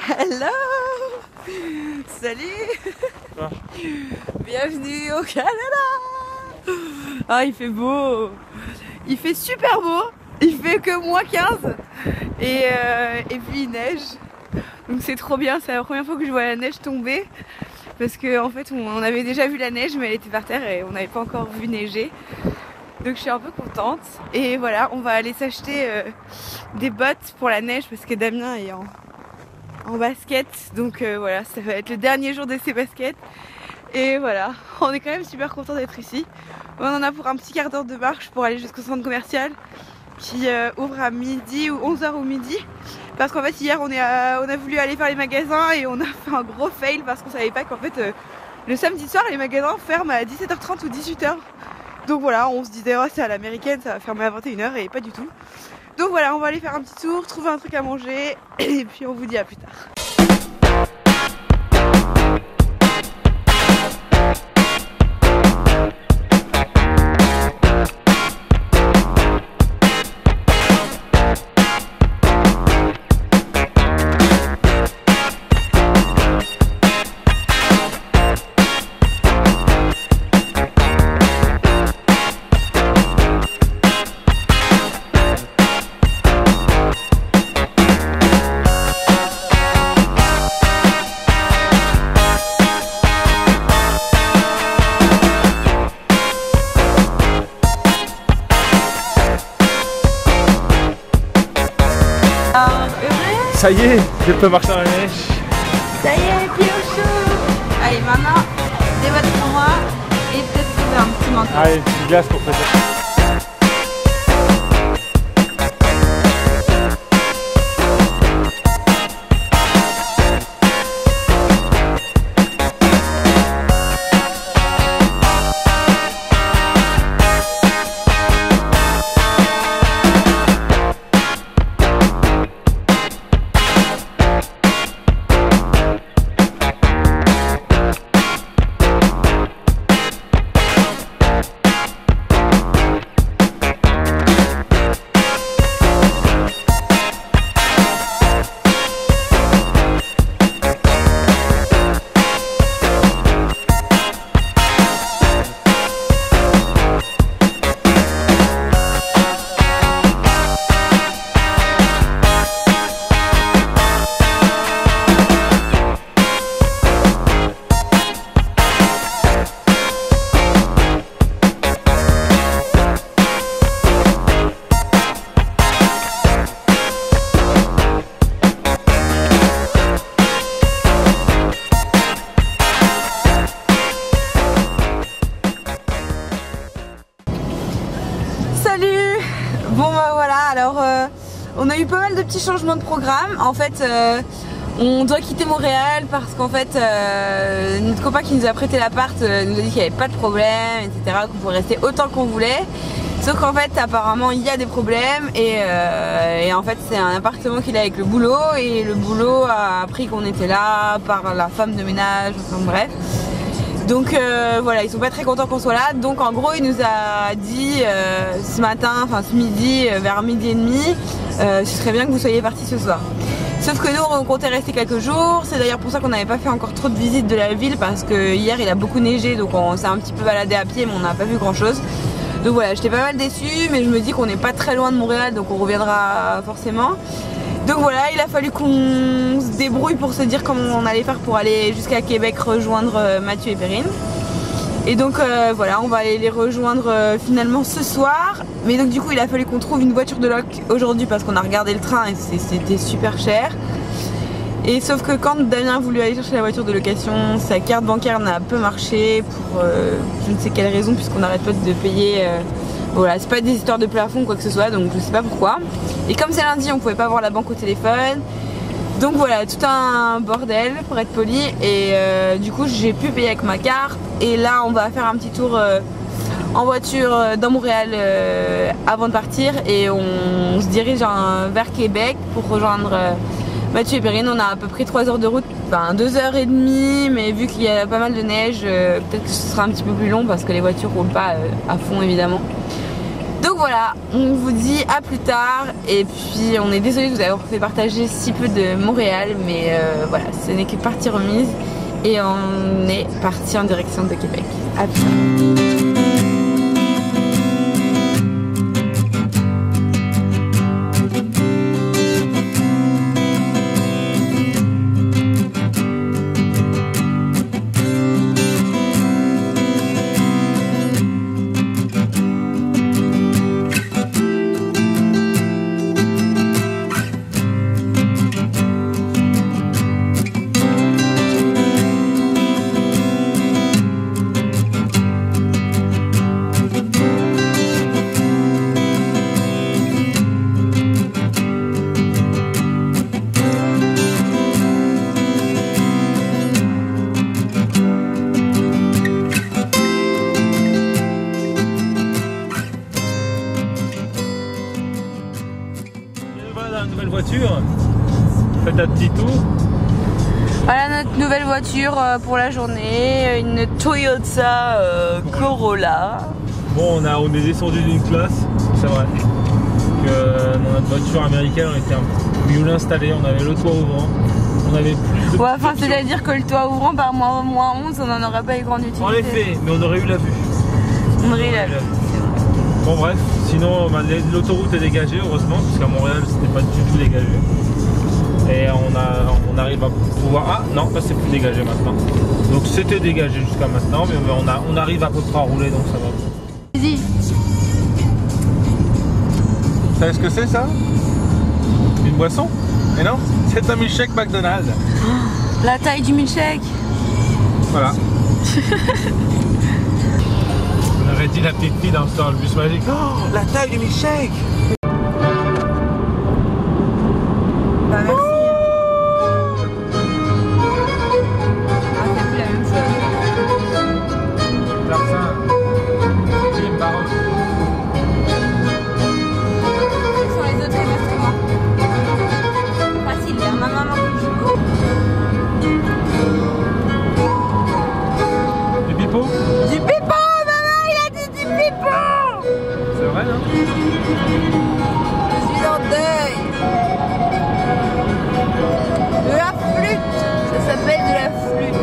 Hello. Salut. Ah. Bienvenue au Canada. Ah, il fait beau. Il fait super beau. Il fait que -15 et puis il neige. Donc c'est trop bien, c'est la première fois que je vois la neige tomber. Parce que en fait on avait déjà vu la neige mais elle était par terre et on n'avait pas encore vu neiger. Donc je suis un peu contente. Et voilà, on va aller s'acheter des bottes pour la neige parce que Damien est en basket. Donc voilà, ça va être le dernier jour de ses baskets. Et voilà, on est quand même super content d'être ici. On en a pour un petit quart d'heure de marche pour aller jusqu'au centre commercial qui ouvre à midi ou 11h ou midi. Parce qu'en fait hier on a voulu aller faire les magasins et on a fait un gros fail parce qu'on savait pas qu'en fait le samedi soir les magasins ferment à 17h30 ou 18h. Donc voilà, on se disait oh, c'est à l'américaine, ça va fermer à 21h et pas du tout. Donc voilà, on va aller faire un petit tour, trouver un truc à manger et puis on vous dit à plus tard. Ça y est, je peux marcher dans la neige. Ça y est, pied au chaud. Allez, maintenant, des bottes pour moi et peut-être trouver un petit manteau. Allez, une petite glace pour peut-être. Bon bah voilà, alors on a eu pas mal de petits changements de programme. En fait on doit quitter Montréal parce qu'en fait notre copain qui nous a prêté l'appart nous a dit qu'il n'y avait pas de problème, etc. Qu'on pouvait rester autant qu'on voulait. Sauf qu'en fait apparemment il y a des problèmes et en fait c'est un appartement qu'il a avec le boulot et le boulot a appris qu'on était là par la femme de ménage, enfin bref. Donc voilà, ils sont pas très contents qu'on soit là. Donc en gros il nous a dit ce matin, enfin ce midi, vers midi et demi, ce serait bien que vous soyez partis ce soir. Sauf que nous on comptait rester quelques jours. C'est d'ailleurs pour ça qu'on n'avait pas fait encore trop de visites de la ville parce que hier il a beaucoup neigé, donc on s'est un petit peu baladé à pied mais on n'a pas vu grand chose. Donc voilà, j'étais pas mal déçue, mais je me dis qu'on n'est pas très loin de Montréal, donc on reviendra forcément. Donc voilà, il a fallu qu'on se débrouille pour se dire comment on allait faire pour aller jusqu'à Québec rejoindre Mathieu et Perrine. Et donc voilà, on va aller les rejoindre finalement ce soir. Mais donc du coup il a fallu qu'on trouve une voiture de loc aujourd'hui parce qu'on a regardé le train et c'était super cher. Et sauf que quand Damien a voulu aller chercher la voiture de location, sa carte bancaire n'a pas marché pour je ne sais quelle raison puisqu'on n'arrête pas de payer. Voilà, c'est pas des histoires de plafond ou quoi que ce soit, donc je sais pas pourquoi. Et comme c'est lundi, on pouvait pas voir la banque au téléphone. Donc voilà, tout un bordel pour être poli. Et du coup, j'ai pu payer avec ma carte. Et là, on va faire un petit tour en voiture dans Montréal avant de partir. Et on se dirige vers Québec pour rejoindre Mathieu et Perrine. On a à peu près 3 heures de route, enfin 2h30. Mais vu qu'il y a pas mal de neige, peut-être que ce sera un petit peu plus long parce que les voitures roulent pas à fond évidemment. Donc voilà, on vous dit à plus tard et puis on est désolé de vous avoir fait partager si peu de Montréal, mais voilà, ce n'est que partie remise et on est parti en direction de Québec. À plus tard. Nouvelle voiture, faites un petit tour. Voilà notre nouvelle voiture pour la journée, une Toyota Corolla. Bon, on est descendu d'une classe, c'est vrai. Que dans notre voiture américaine, on était un peu mieux installé, on avait le toit ouvrant, on avait plus de... Ouais, enfin c'est-à-dire que le toit ouvrant par moins 11, on n'en aurait pas eu grande utilité. En effet, mais on aurait eu la vue. On aurait eu la vue. Bon bref, sinon l'autoroute est dégagée heureusement, parce qu'à Montréal c'était pas du tout dégagé. Et on arrive à pouvoir... Ah non, là c'est plus dégagé maintenant. Donc c'était dégagé jusqu'à maintenant, mais on arrive à peu près à rouler, donc ça va. Vas-y. Vous savez ce que c'est ça? Une boisson? Mais non, c'est un milkshake McDonald's. La taille du milkshake. Voilà. On aurait dit la petite fille dans le bus magique. Oh, la taille du milkshake! Bah merci. Ah, c'est plus la même chose. Larsin. Une baroque. Quels sont les autres instruments? Facile, vers ma maman. Du pipeau? Du pipeau! C'est vrai, non? Je suis en deuil. De la flûte. Ça s'appelle de la flûte.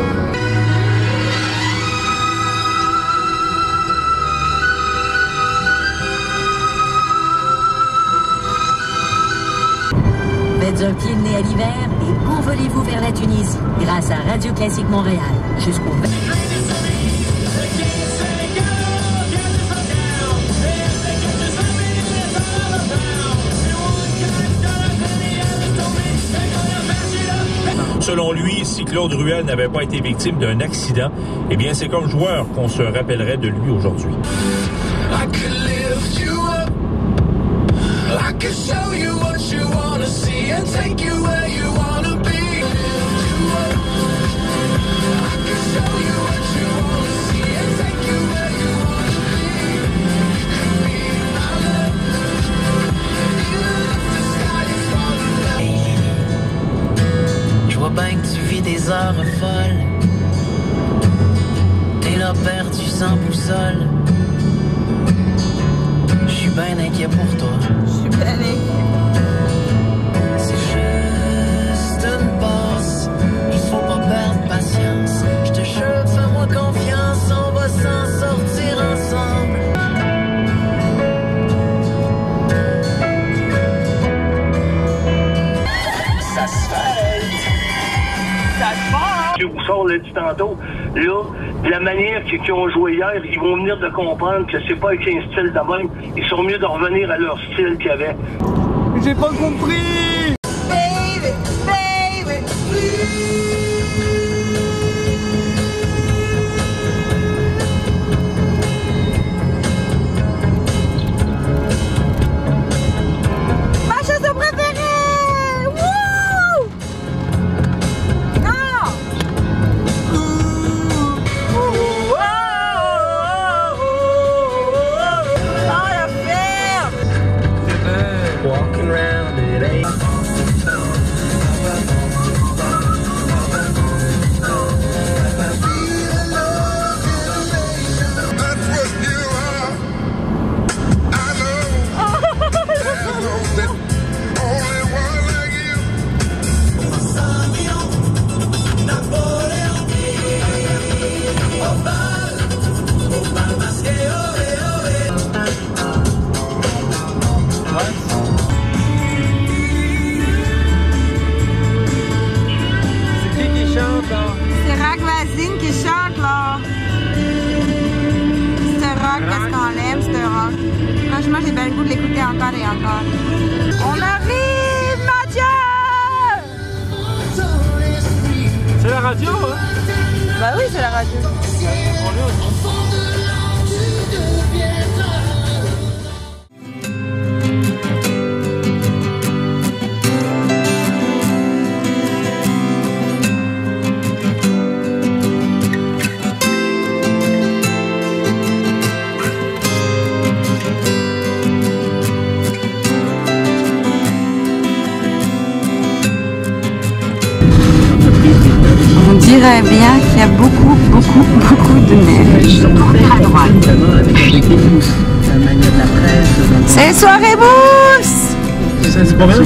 Faites un pied de nez à l'hiver et envolez-vous vers la Tunisie grâce à Radio Classique Montréal jusqu'au 20... Selon lui, si Claude Ruel n'avait pas été victime d'un accident, eh bien c'est comme joueur qu'on se rappellerait de lui aujourd'hui. Je vois bien que tu vis des heures folles. T'es là perdu sans boussole. Je suis bien inquiet pour toi. Je suis bien inquiet. C'est juste une passe. Il faut pas perdre patience. Je te jure, fais-moi confiance. On va s'en sortir ensemble. Ça se fait. M. Roussard l'a dit tantôt, là, de la manière qu'ils ont joué hier, ils vont venir de comprendre que c'est pas avec un style de même. Ils sont mieux de revenir à leur style qu'il y avait. J'ai pas compris! Baby, baby, ma chanson préférée! Wouh! Non! Ah, la ferme! Walking around at 8. Céline qui chante là. C'est rock, qu'est-ce qu'on l'aime, c'est rock. Franchement, j'ai bien le goût de l'écouter encore et encore. On arrive, Mathieu! C'est la radio, hein? Bah oui, c'est la radio. On dirait bien qu'il y a beaucoup de neige. Tournez à droite. C'est soirée mousse! C'est pas bien?